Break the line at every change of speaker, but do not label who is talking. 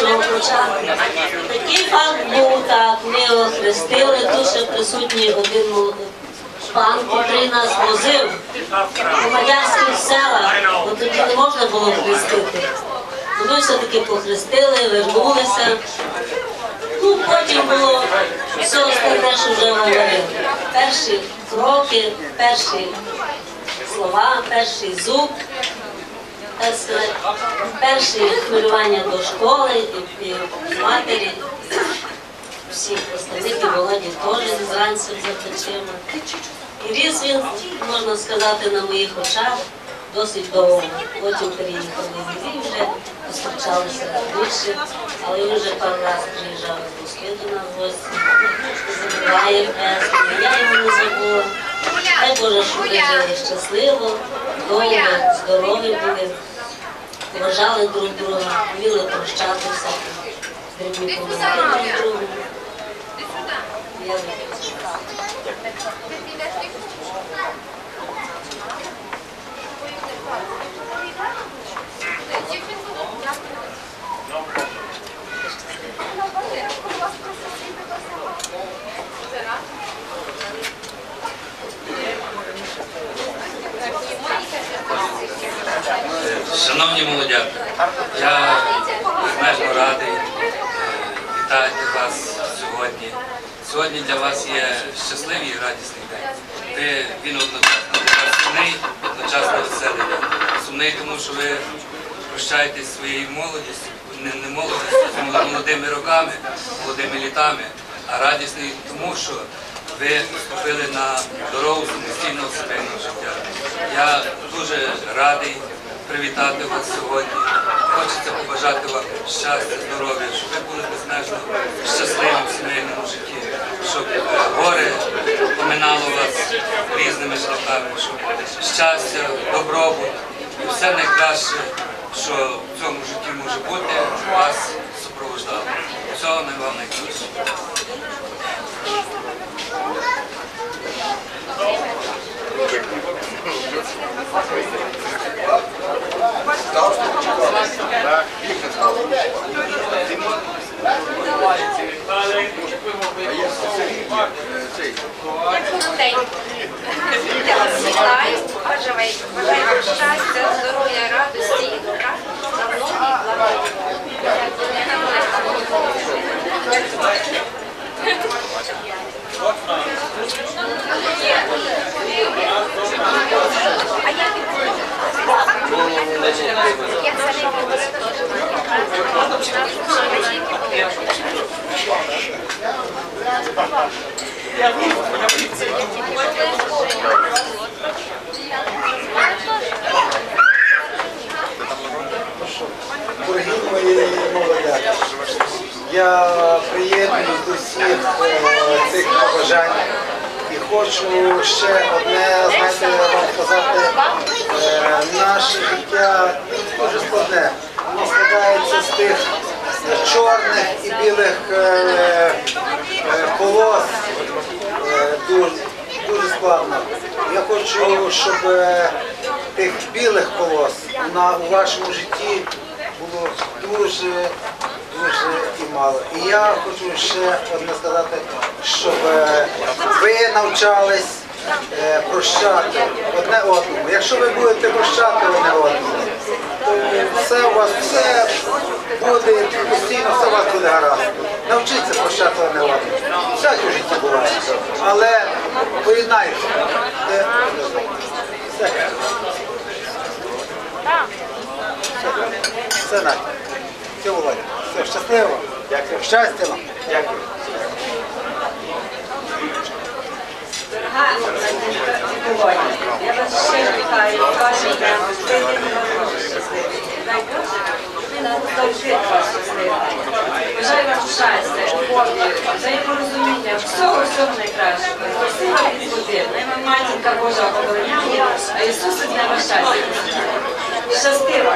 чого почати. Такий факт був, так, ми охрестили, тут ще присутній один пан, котрий нас возив у мадярських селах, бо тоді не можна було хрестити. Ми все-таки похрестили, вернулися. Ну, потім було все остальне, що вже говорили. Перші кроки, перші слова, перший зуб, перші хвилювання до школи і матері. Всіх остальних і Володі теж зранці за плечима. І ріс він, можна сказати, на моїх очах досить довго. Потім переїхали в Львів, вже зустрічалися більше, але він вже пару раз приїжджав з Москви до нас в гості. Забуває хрест, я його не забула. Дай Боже, щоб ви жили щасливо, довго, здорові були, поважали друг друга, вміли прощати всякі дрібні помилки друг другу.
Шановні молодята, я безмежно радий вітати вас сьогодні. Сьогодні для вас є щасливий і радісний день. Він одночасно сумний, одночасно веселий. Сумний, тому що ви прощаєтесь своєю молодістю, не молодістю, а молодими роками, молодими літами, а радісний тому, що ви вступили на дорогу самостійного сімейного життя. Я дуже радий привітати вас сьогодні. Хочеться побажати вам щастя, здоров'я, щоб ви були безмежно щасливі в сімейному житті, щоб горе поминало вас різними шляхами, щоб щастя, добробут і все найкраще, що в цьому житті може бути, вас супроводжало. Всього вам найкраще.
Я вас вітаю, бажаю вам щастя, здоров'я, радості і добра на многі
Дорогі мої молодята, я приєднуюсь до всіх цих побажань і хочу ще одне, знаєте, вам сказати, наше життя дуже складне. Воно складається з тих чорних і білих полос, дуже складно. Я хочу, щоб тих білих полос у вашому житті було дуже і мало. І я хочу ще одне сказати, щоб ви навчались прощати одне одному. Якщо ви будете прощати одне одному, то все у вас, все буде постійно, все у вас буде гаразд. Навчіться прощати одне одному. Всяке в житті буває. Але поєднайтеся. Все, Надя. Все, Володя. Все, щасливо. Дякую. Щастя вам. Дякую.
Дорога Володя, я вас щиро вітаю з вашим днем. Щасливий. Дай Боже, ви нас завжди вас щасливі. Бажаю вам щастя, любові, взаєморозуміння, всього найкращого. Спасибо від води. Найма матінка Божа охороняє, а Ісуса з неба щастя. Щастиво.